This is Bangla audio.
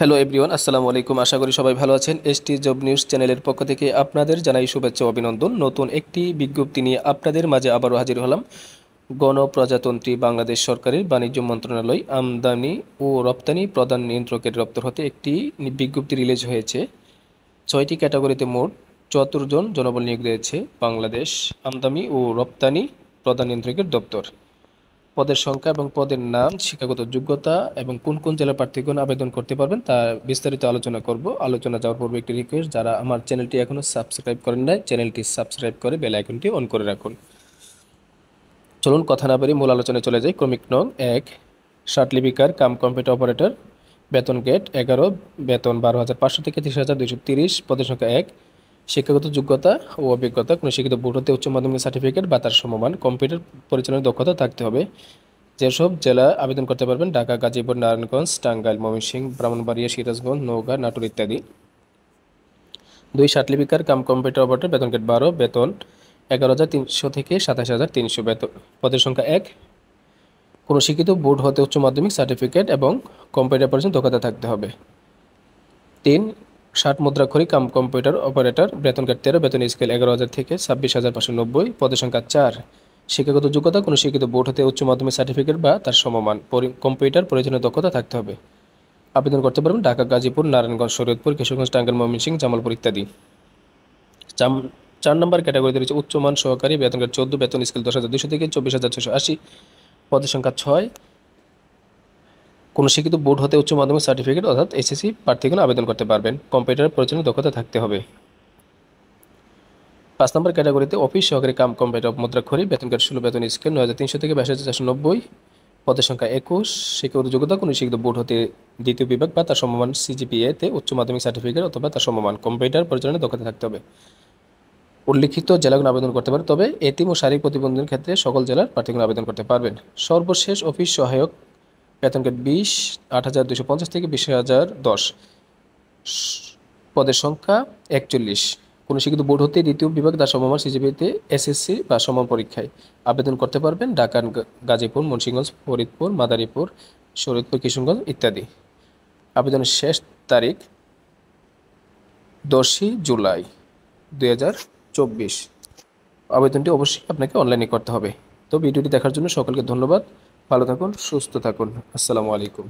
হ্যালো এভরিওয়ান, আসসালামু আলাইকুম। আশা করি সবাই ভালো আছেন। এসটি জব নিউজ চ্যানেলের পক্ষ থেকে আপনাদের জানাই শুভেচ্ছা ও অভিনন্দন। নতুন একটি বিজ্ঞপ্তি নিয়ে আপনাদের মাঝে আবারও হাজির হলাম। গণপ্রজাতন্ত্রী বাংলাদেশ সরকারের বাণিজ্য মন্ত্রণালয় আমদানি ও রপ্তানি প্রধান নিয়ন্ত্রকের দপ্তর হতে একটি বিজ্ঞপ্তি রিলিজ হয়েছে। ৬টি ক্যাটাগরিতে মোট ৭৪ জন জনবল নিয়োগ দিয়েছে বাংলাদেশ আমদানি ও রপ্তানি প্রধান নিয়ন্ত্রকের দপ্তর। পদের সংখ্যা এবং পদের নাম, শিক্ষাগত যোগ্যতা এবং কোন কোন জেলার প্রার্থীগণ আবেদন করতে পারবেন তা বিস্তারিত আলোচনা করব। আলোচনা যাওয়ার পূর্বে একটি রিকোয়েস্ট, যারা আমার চ্যানেলটি এখনও সাবস্ক্রাইব করেন নাই, চ্যানেলটি সাবস্ক্রাইব করে বেল আইকনটি অন করে রাখুন। চলুন কথা না বাড়িয়ে মূল আলোচনায় চলে যাই। ক্রমিক নং ১, লিপিকার কাম কম্পিউটার অপারেটর, বেতন গেট ১১, বেতন ১২,৫০০ থেকে ৩০,২৩০, পদের সংখ্যা ১। শিক্ষাগত যোগ্যতা ও অভিজ্ঞতা, কোনো শিক্ষিত বোর্ড হতে উচ্চ মাধ্যমিক সার্টিফিকেট বা তার সমমান, কম্পিউটার পরিচালনার দক্ষতা থাকতে হবে। যেসব জেলা আবেদন করতে পারবেন: ঢাকা, গাজীপুর, নারায়ণগঞ্জ, টাঙ্গাইল, ময়মনসিংহ, ব্রাহ্মণবাড়িয়া, সিরাজগঞ্জ, নওগাঁ, নাটোর ইত্যাদি। ২, লিপিকার কাম কম্পিউটার অপারেটর, বেতন গেট ১২, বেতন ১১,৩০০ থেকে ২৭,৩০০, বেতন, পদের সংখ্যা ১। কোনো শিক্ষিত বোর্ড হতে উচ্চ মাধ্যমিক সার্টিফিকেট এবং কম্পিউটার পরিচালনার দক্ষতা থাকতে হবে। ৩, মুদ্রাক্ষরিক কাম কম্পিউটার অপারেটর, বেতন গেট ১৩, বেতন স্কেল ১১,০০০ থেকে ২৬,৫৯০, পদের সংখ্যা ৪। শিক্ষাগত যোগ্যতা, কোনো শিক্ষিত বোর্ড হতে উচ্চ মাধ্যমিক সার্টিফিকেট বা তার সমমান, কম্পিউটার পরিচালনার দক্ষতা থাকতে হবে। আবেদন করতে পারবেন ঢাকা, গাজীপুর, নারায়ণগঞ্জ, শরীয়তপুর, কিশোরগঞ্জ, টাঙ্গাইল, ময়মনসিংহ, জামালপুর ইত্যাদি। ৪ নম্বর ক্যাটাগরিতে রয়েছে উচ্চমান সহকারী, বেতন গেট ১৪, বেতন স্কেল ১০,২০০ থেকে ২৪,৬৮, পদের সংখ্যা ৬। কোনো শিক্ষিত বোর্ড হতে উচ্চ মাধ্যমিক সার্টিফিকেট অর্থাৎ এসএসসি প্রার্থীগণ আবেদন করতে পারবেন। কম্পিউটার পরিচালনার দক্ষতা থাকতে হবে। ৫ নম্বর ক্যাটাগরিতে অফিস সহকারী কাম কম্পিউটার মুদ্রাক্ষরিক, বেতন গেট ১৬, বেতন স্কেল ৯,৩০০ থেকে ২২,৪৯০, পদের সংখ্যা ২১। শিক্ষাগত যোগ্যতা, কোনো শিক্ষিত বোর্ড হতে দ্বিতীয় বিভাগ বা তার সমমান সিজিপিএতে উচ্চ মাধ্যমিক সার্টিফিকেট অথবা তার সমমান, কম্পিউটার পরিচালনার দক্ষতা থাকতে হবে। উল্লিখিত জেলাগুলো আবেদন করতে পারে, তবে এতিম ও শারীরিক প্রতিবন্ধীদের ক্ষেত্রে সকল জেলার প্রার্থীগণ আবেদন করতে পারবেন। সর্বশেষ অফিস সহায়ক, বেতন গেট ২০, ৮,২৫০ থেকে ২০,০১০, পদের সংখ্যা ৪১। কোনো শিক্ষিত বোর্ড হতে দ্বিতীয় বিভাগ তার সমমান সিজিপিতে এসএসসি বা সমান পরীক্ষায় আবেদন করতে পারবেন। ঢাকা, গাজীপুর, মুন্সিগঞ্জ, ফরিদপুর, মাদারীপুর, শরীয়তপুর, কিশোরগঞ্জ ইত্যাদি। আবেদনের শেষ তারিখ ১০ই জুলাই ২০২৪। আবেদনটি অবশ্যই আপনাকে অনলাইনে করতে হবে। তো ভিডিওটি দেখার জন্য সকলকে ধন্যবাদ। ভালো থাকুন, সুস্থ থাকুন। আসসালামু আলাইকুম।